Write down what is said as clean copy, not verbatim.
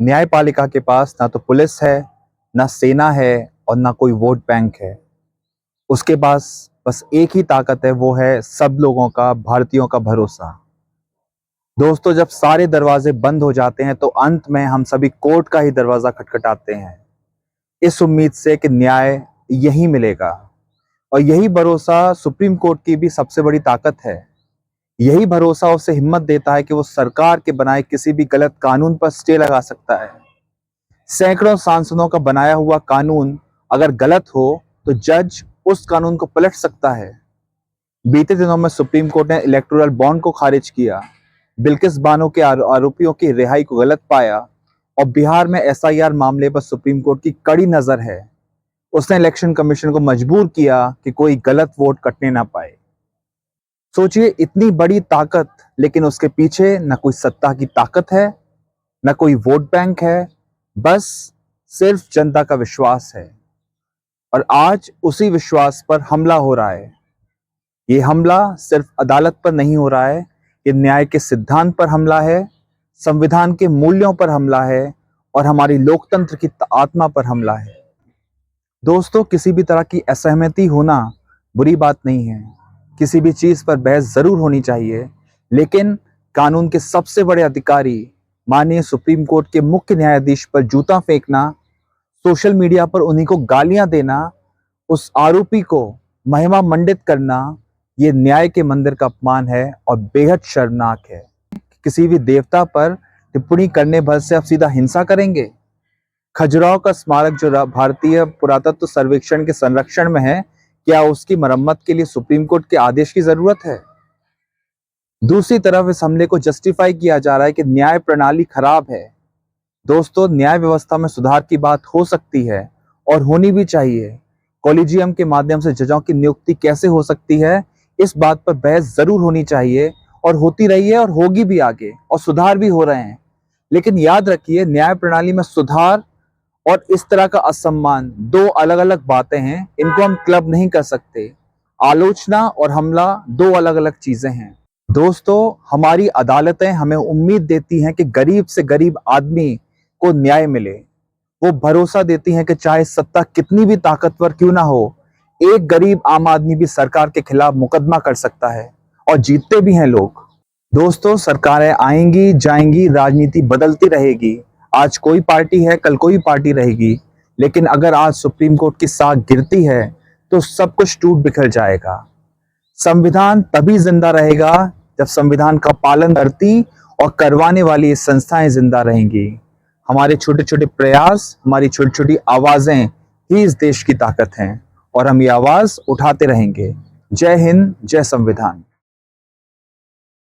न्यायपालिका के पास ना तो पुलिस है, ना सेना है और ना कोई वोट बैंक है। उसके पास बस एक ही ताकत है, वो है सब लोगों का, भारतीयों का भरोसा। दोस्तों, जब सारे दरवाजे बंद हो जाते हैं तो अंत में हम सभी कोर्ट का ही दरवाजा खटखटाते हैं, इस उम्मीद से कि न्याय यही मिलेगा। और यही भरोसा सुप्रीम कोर्ट की भी सबसे बड़ी ताकत है। यही भरोसा उसे हिम्मत देता है कि वो सरकार के बनाए किसी भी गलत कानून पर स्टे लगा सकता है। सैकड़ों सांसदों का बनाया हुआ कानून अगर गलत हो तो जज उस कानून को पलट सकता है। बीते दिनों में सुप्रीम कोर्ट ने इलेक्टोरल बॉन्ड को खारिज किया, बिल्किस बानो के आरोपियों की रिहाई को गलत पाया और बिहार में एसआईआर मामले पर सुप्रीम कोर्ट की कड़ी नजर है। उसने इलेक्शन कमीशन को मजबूर किया कि कोई गलत वोट कटने ना पाए। सोचिए, इतनी बड़ी ताकत, लेकिन उसके पीछे न कोई सत्ता की ताकत है, न कोई वोट बैंक है, बस सिर्फ जनता का विश्वास है। और आज उसी विश्वास पर हमला हो रहा है। ये हमला सिर्फ अदालत पर नहीं हो रहा है, ये न्याय के सिद्धांत पर हमला है, संविधान के मूल्यों पर हमला है और हमारी लोकतंत्र की आत्मा पर हमला है। दोस्तों, किसी भी तरह की असहमति होना बुरी बात नहीं है। किसी भी चीज पर बहस जरूर होनी चाहिए, लेकिन कानून के सबसे बड़े अधिकारी माननीय सुप्रीम कोर्ट के मुख्य न्यायाधीश पर जूता फेंकना, सोशल मीडिया पर उन्हीं को गालियां देना, उस आरोपी को महिमा मंडित करना, ये न्याय के मंदिर का अपमान है और बेहद शर्मनाक है। किसी भी देवता पर टिप्पणी करने भर से आप सीधा हिंसा करेंगे। खजुराहो का स्मारक जो भारतीय पुरातत्व सर्वेक्षण के संरक्षण में है, क्या उसकी मरम्मत के लिए सुप्रीम कोर्ट के आदेश की जरूरत है? दूसरी तरफ इस हमले को जस्टिफाई किया जा रहा है कि न्याय प्रणाली खराब है। दोस्तों, न्याय व्यवस्था में सुधार की बात हो सकती है और होनी भी चाहिए। कॉलेजियम के माध्यम से जजों की नियुक्ति कैसे हो सकती है, इस बात पर बहस जरूर होनी चाहिए और होती रही है और होगी भी आगे, और सुधार भी हो रहे हैं। लेकिन याद रखिए, न्याय प्रणाली में सुधार और इस तरह का असम्मान दो अलग अलग बातें हैं, इनको हम क्लब नहीं कर सकते। आलोचना और हमला दो अलग अलग चीजें हैं। दोस्तों, हमारी अदालतें हमें उम्मीद देती हैं कि गरीब से गरीब आदमी को न्याय मिले। वो भरोसा देती हैं कि चाहे सत्ता कितनी भी ताकतवर क्यों ना हो, एक गरीब आम आदमी भी सरकार के खिलाफ मुकदमा कर सकता है और जीतते भी हैं लोग। दोस्तों, सरकारें आएंगी जाएंगी, राजनीति बदलती रहेगी। आज कोई पार्टी है, कल कोई पार्टी रहेगी, लेकिन अगर आज सुप्रीम कोर्ट की साख गिरती है तो सब कुछ टूट बिखर जाएगा। संविधान तभी जिंदा रहेगा जब संविधान का पालन करती और करवाने वाली संस्थाएं जिंदा रहेंगी। हमारे छोटे छोटे प्रयास, हमारी छोटी छोटी आवाजें ही इस देश की ताकत हैं और हम ये आवाज उठाते रहेंगे। जय हिंद, जय संविधान।